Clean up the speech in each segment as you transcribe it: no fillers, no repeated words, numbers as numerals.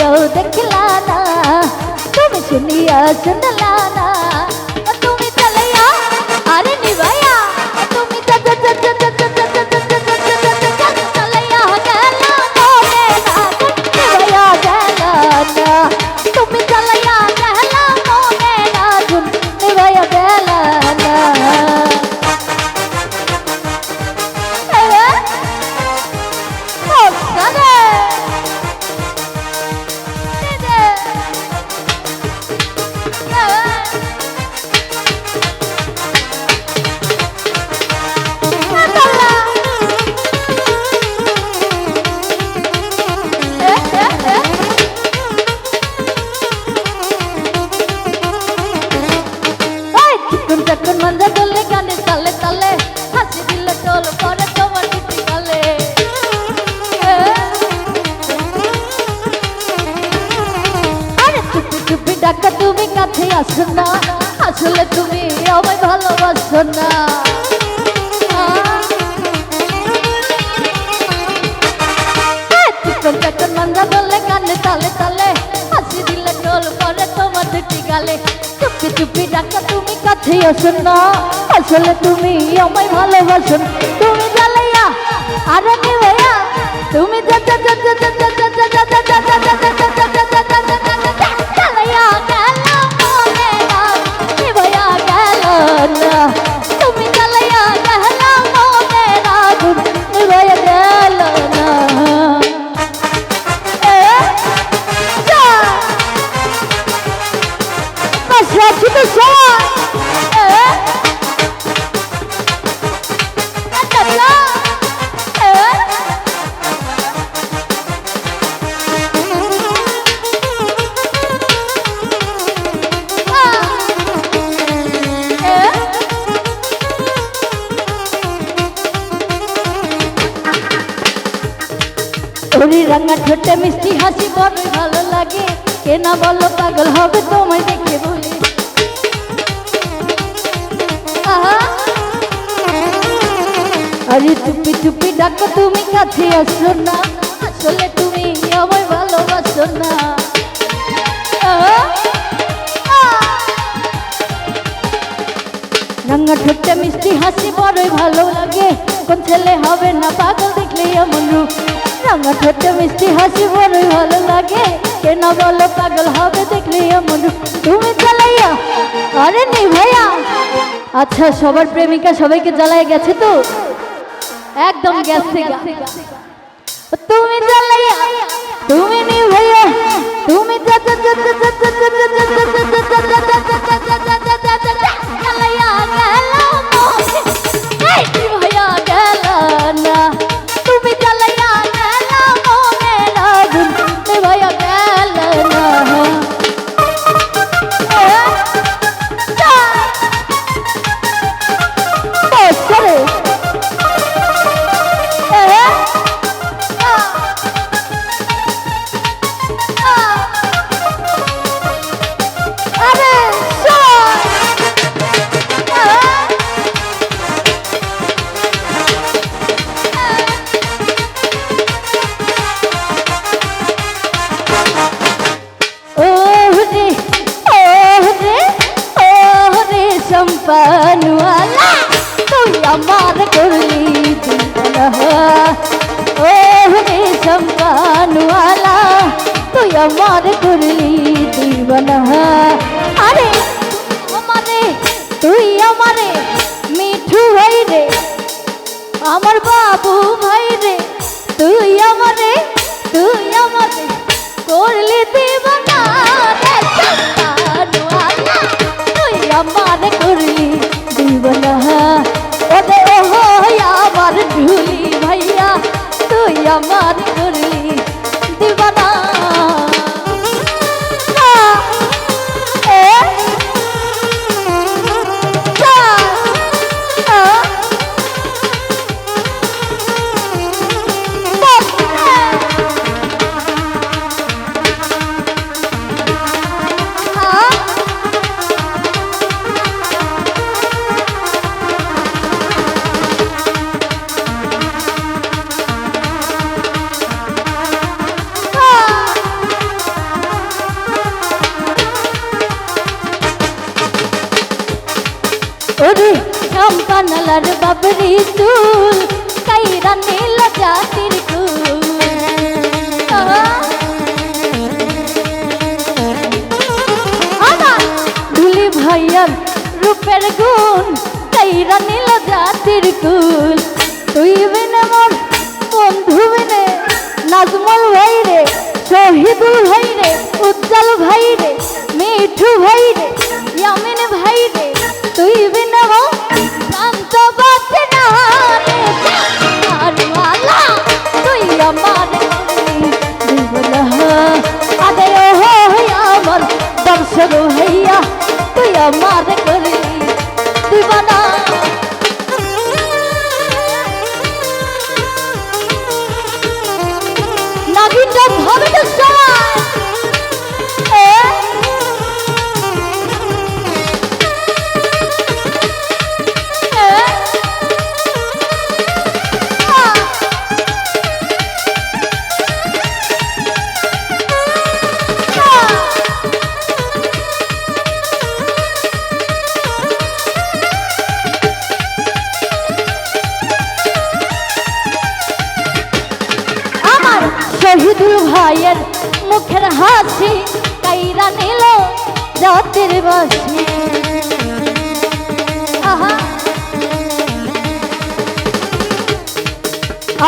শুনিয়াও দেখলা না, তুমি শুনিয়া শুনলা না, তুমি চালাইয়া আরে নিভাইয়া, তুমি চালাইয়া গেলা মনে না, নিভাইয়া গেলা না, তুমি চালাইয়া গেলা মনে না, নিভাইয়া গেলা না। যখন মঞ্জা দলে গানে তালে তালে হাসি দিলে টোল পরে তোমার টিটি গালে, আরে চুপি চুপি ডাকা তুমি কাছে আসো না, আসলে তুমি আমায় ভালোবাসো না। যখন মঞ্জা দলে গানে তালে তালে হাসি দিলে টোল পরে তোমার টিটি গালে, চুপি চুপি ডাকা তুমি কাছে আসো না, আসলে তুমি আমায় ভালোবাসো না। তুমি জ্বালাইয়া আরে নিভাইয়া, তুমি জ্বালাইয়া গেল মনে না, নিভাইয়া গেল না, তুমি জ্বালাইয়া গেল মনে না, নিভাইয়া গেল না। ওরে রাঙা ঠোঁটে মিষ্টি হাসি বড়ই ভালো লাগে, কে না বলো পাগল হবে তোমায় দেখে বলি। আরে চুপি চুপি ডাকো তুমি কাছে আসো না, আসলে তুমি আমায় ভালোবাসো না। রাঙা ঠোঁটে মিষ্টি হাসি বড়ই ভালো লাগে, কোন ছেলে হবে না পাগল দেখলে এমন রূপ। রাঙা ঠোঁটে মিষ্টি হাসি বড়ই ভালো লাগে, কে না বলো পাগল হবে দেখলে এমন রূপ। তুমি জ্বালাইয়া আরে নিভাইয়া, আচ্ছা সবার প্রেমিকা সবাইকে জ্বালায় গেছে তো, একদম গেছে। তুমি জ্বালাইয়া তুমি নিভাইয়া, তুমি জ্বালাইয়া গেল মনে, নিভাইয়া গেল না, তুমি জ্বালাইয়া গেল মনে না, নিভাইয়া গেল না। সম্পানওয়ালা তুই আমার করলি দিওয়ানা, ও রে সম্পানওয়ালা তুই আমার করলি দিওয়ানা। আরে আমারে তুই আমারে মিঠু ভাই রে, আমার বাবু ভাই রে, তুই আমারে করলি দিওয়ানা রে সম্পানওয়ালা, তুই আমারে করলি দিওয়ানা। ওরে ও আমার ঝুলি ভাইয়া, তুই আমার করলি দিওয়ানা। রি চুল কাইরা নীল জাতির কুল আমার ধুলি ভাইয়ার রূপের গুণ কাইরা নীল জাতির কুল তুই বিনে মোর বন্ধু বিনে নাজমুল ভাই রে শহীদুল ভাই রে উজ্জ্বল ভাই রে মিঠু ভাই রে ইয়ামিন ভাই রে তুই বিনে মোর শান্ত বাঁচে না রে জানওয়ালা তুই আমার জীবন আদে ও আমার দর্শক ভাইয়া তুই আমার করলি দিবানা নাগিনটা হবে তো সবাই শহীদুল ভাইয়ের মুখের হাসি কাইরা নিল জাতির বাসি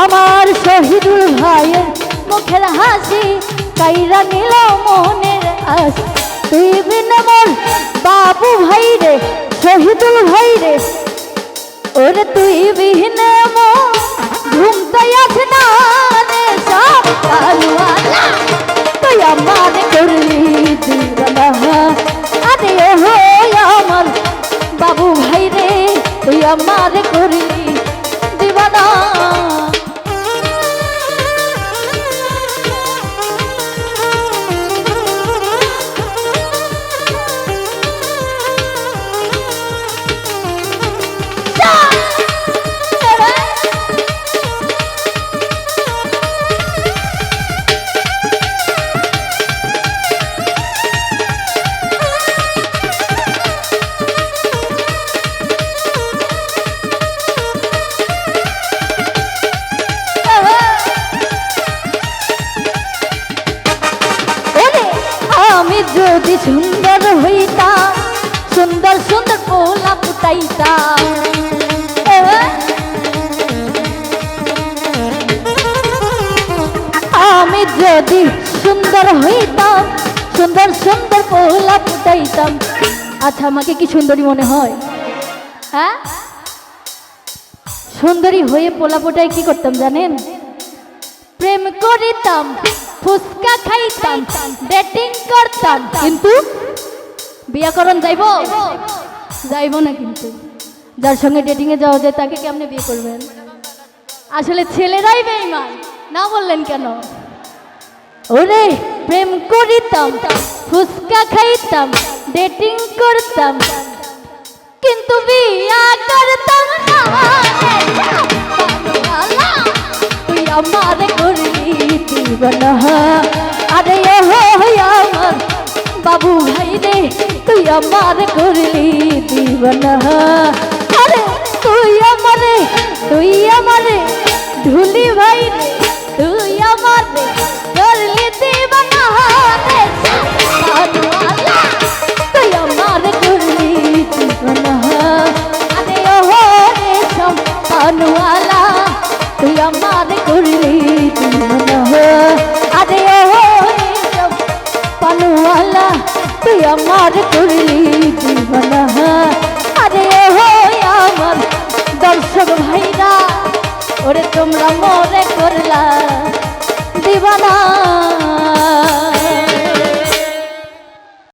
আমার শহীদুল ভাইয়ের মুখের হাসি কাইরা নিল মনের আস তুই বিনে মোর বাবু ভাই রে শহীদুল ভাই রে ওরে তুই বিহীনে মোর ঘুমতে আসে না রে সব কালওয়ালা তুই আমার করলি দিবানা আরে ও আমার বাবু ভাই রে তুই আমার করলি দিবানা আমি যদি সুন্দর হইতাম সুন্দর সুন্দর পোলা ফুটাইতাম আমি যদি সুন্দর হইতাম সুন্দর সুন্দর পোলা ফুটাইতাম আচ্ছা আমাকে কি সুন্দরী মনে হয় হ্যাঁ সুন্দরী হয়ে পোলা ফোটায় কি করতাম জানেন প্রেম করিতাম ফুচকা খাইতাম ডেটিং করতাম কিন্তু বিয়াকরণ যাইব না কিন্তু যার সঙ্গে ডেটিং এ যাওয়া যায় তাকে কেমনে বিয়ে করবেন আসলে ছেলেরাই বেঈমান না বললেন কেন ওরে প্রেম করিতাম ফুচকা খাইতাম ডেটিং করতাম কিন্তু বিয়া করতাম না তুই আমার করলি দিবানা আরে ও আমার বাবু ভাই রে তুই আমার করলি দিবানা আরে তুই আমারে ঢুলি ভাই রে তুই আমারে করলি দিবানা তুই আমার করলি দিবানা আরে ও রেশম পানওয়ালা তুই আমার করলি দিবানা আরে ও রেশম পানওয়ালা তুই আমার করলি দিবানা আরে ও আমার দর্শক ভাইরা ওরে তোমরা মোরে করলা দিবানা